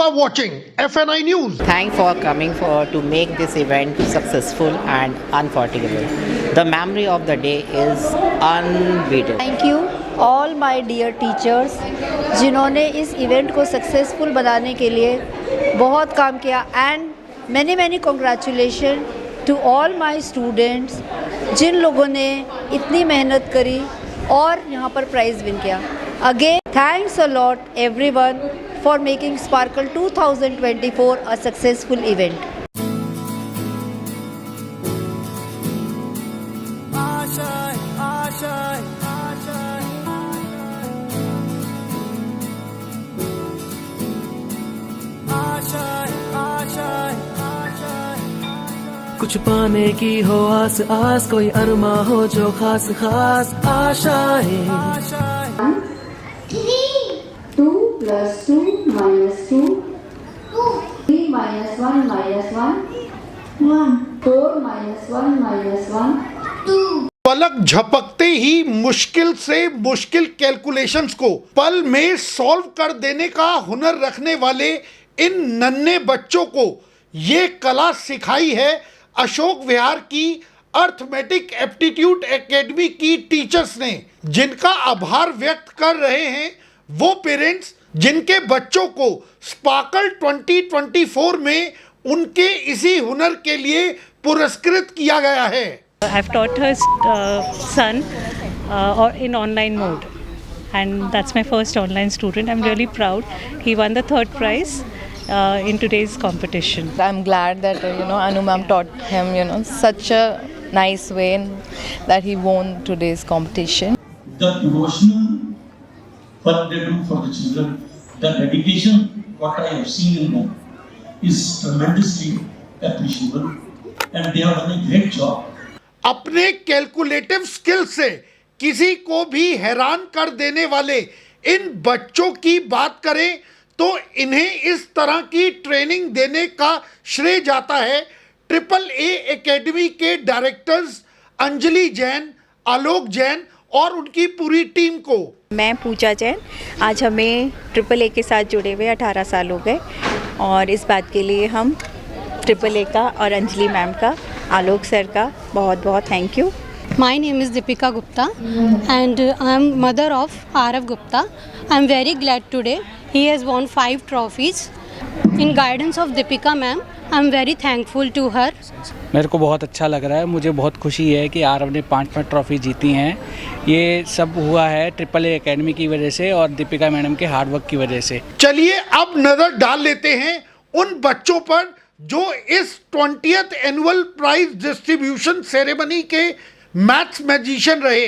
are watching FNI News. Thanks for coming to make this event successful and unforgettable. The memory of the day is unbeatable. Thank you all my dear teachers जिन्होंने इस event को successful बनाने के लिए बहुत काम किया and many congratulation to all my students जिन लोगों ने इतनी मेहनत करी और यहाँ पर प्राइज़ विन किया. Again thanks a lot everyone for making sparkle 2024 a successful event. कुछ पाने की हो आस आस, कोई अरमा हो जो खास खास आशाएं. 2 plus 2 minus 2 3 minus 1 minus 1 4 minus 1 minus 1 2. पलक झपकते ही मुश्किल से मुश्किल कैलकुलेशंस को पल में सॉल्व कर देने का हुनर रखने वाले इन नन्हे बच्चों को ये कला सिखाई है अशोक विहार की अर्थमेटिक एप्टीट्यूड एकेडमी की टीचर्स ने, जिनका आभार व्यक्त कर रहे हैं वो पेरेंट्स जिनके बच्चों को स्पार्कल 2024 में उनके इसी हुनर के लिए पुरस्कृत किया गया है. I've taught her son in online mode, and that's my first online student. I'm really proud. He won the 3rd prize in today's competition. I'm glad that Anu ma'am taught him such a nice way that he won today's competition. The devotional what they do for the children, the dedication what I have seen in them is tremendously appreciable, and they have done a great job. अपने calculative skill से किसी को भी हैरान कर देने वाले इन बच्चों की बात करें तो इन्हें इस तरह की ट्रेनिंग देने का श्रेय जाता है AAA एकेडमी के डायरेक्टर्स अंजलि जैन, आलोक जैन और उनकी पूरी टीम को. मैं पूजा जैन. आज हमें AAA के साथ जुड़े हुए 18 साल हो गए और इस बात के लिए हम AAA का और अंजलि मैम का, आलोक सर का बहुत बहुत thank you. My name is Deepika Gupta and I am mother of Arav Gupta. I am very glad today. He has won 5 trophies. In guidance of Deepika ma'am, I am very thankful to her. मेरे को बहुत अच्छा लग रहा है. मुझे बहुत खुशी है कि आरव ने 5 ट्रॉफी जीती हैं. ये सब हुआ है AAA एकेडमी की वजह से और दीपिका मैडम के हार्ड वर्क की वजह से. चलिए अब नजर डाल लेते हैं उन बच्चों पर जो इस 20th annual prize distribution ceremony के मैथ्स मैजिशियन रहे.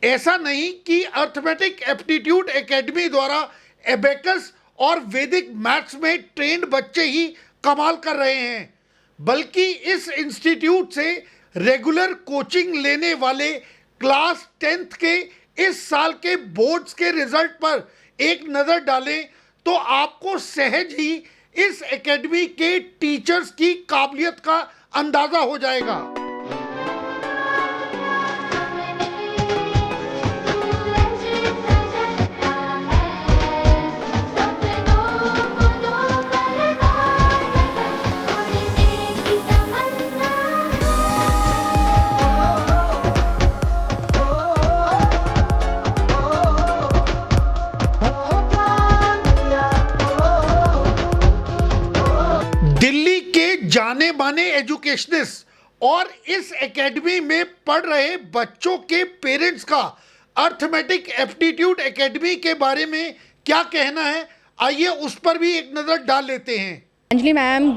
ऐसा नहीं कि अर्थमेटिक एप्टीट्यूड एकेडमी द्वारा एबेकस और वैदिक मैथ्स में ट्रेंड बच्चे ही कमाल कर रहे हैं, बल्कि इस इंस्टीट्यूट से रेगुलर कोचिंग लेने वाले क्लास 10th के इस साल के बोर्ड्स के रिजल्ट पर एक नज़र डालें तो आपको सहज ही इस एकेडमी के टीचर्स की काबिलियत का अंदाज़ा हो जाएगा. दिल्ली के जाने माने एजुकेशनिस्ट और इस एकेडमी में पढ़ रहे बच्चों के पेरेंट्स का अर्थमेटिक एप्टीट्यूड एकेडमी के बारे में क्या कहना है, आइए उस पर भी एक नज़र डाल लेते हैं. अंजलि मैम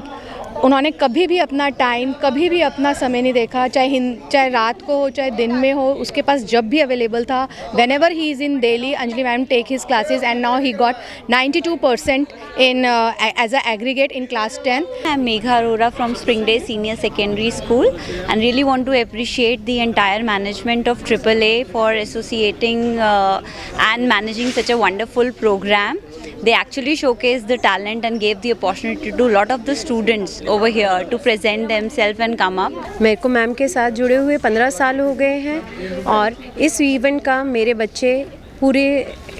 उन्होंने कभी भी अपना टाइम, कभी भी अपना समय नहीं देखा, चाहे रात को हो चाहे दिन में हो, उसके पास जब भी अवेलेबल था. Whenever he is in Delhi, Anjali ma'am take his classes, and now he got 92% in as a aggregate in class 10. I am Megha Arora from Springday Senior Secondary School and really want to appreciate the entire management of AAA for associating and managing such a wonderful program. They actually showcased the talent and gave the opportunity to a lot of the students over here to present themselves and come up. मेरे को ma'am के साथ जुड़े हुए 15 साल हो गए हैं और इस इवेंट का मेरे बच्चे पूरे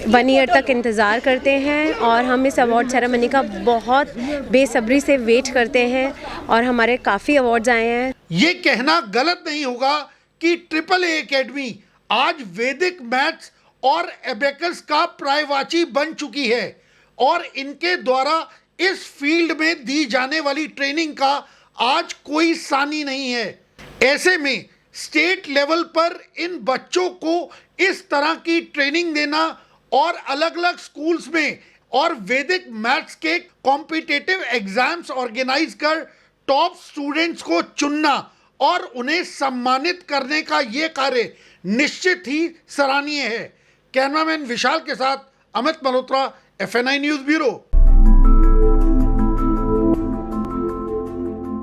1 ईयर तक इंतज़ार करते हैं और हम इस अवार्ड सेरेमनी का बहुत बेसब्री से वेट करते हैं और हमारे काफ़ी अवार्ड्स आए हैं. ये कहना गलत नहीं होगा कि AAA एकेडमी आज वैदिक मैथ्स और एबेकस का पर्यायवाची बन चुकी है और इनके द्वारा इस फील्ड में दी जाने वाली ट्रेनिंग का आज कोई सानी नहीं है. ऐसे में स्टेट लेवल पर इन बच्चों को इस तरह की ट्रेनिंग देना और अलग अलग स्कूल्स में और वैदिक मैथ्स के कॉम्पिटिटिव एग्जाम्स ऑर्गेनाइज कर टॉप स्टूडेंट्स को चुनना और उन्हें सम्मानित करने का ये कार्य निश्चित ही सराहनीय है. कैमरामैन विशाल के साथ Amit Malhotra, FNI news bureau.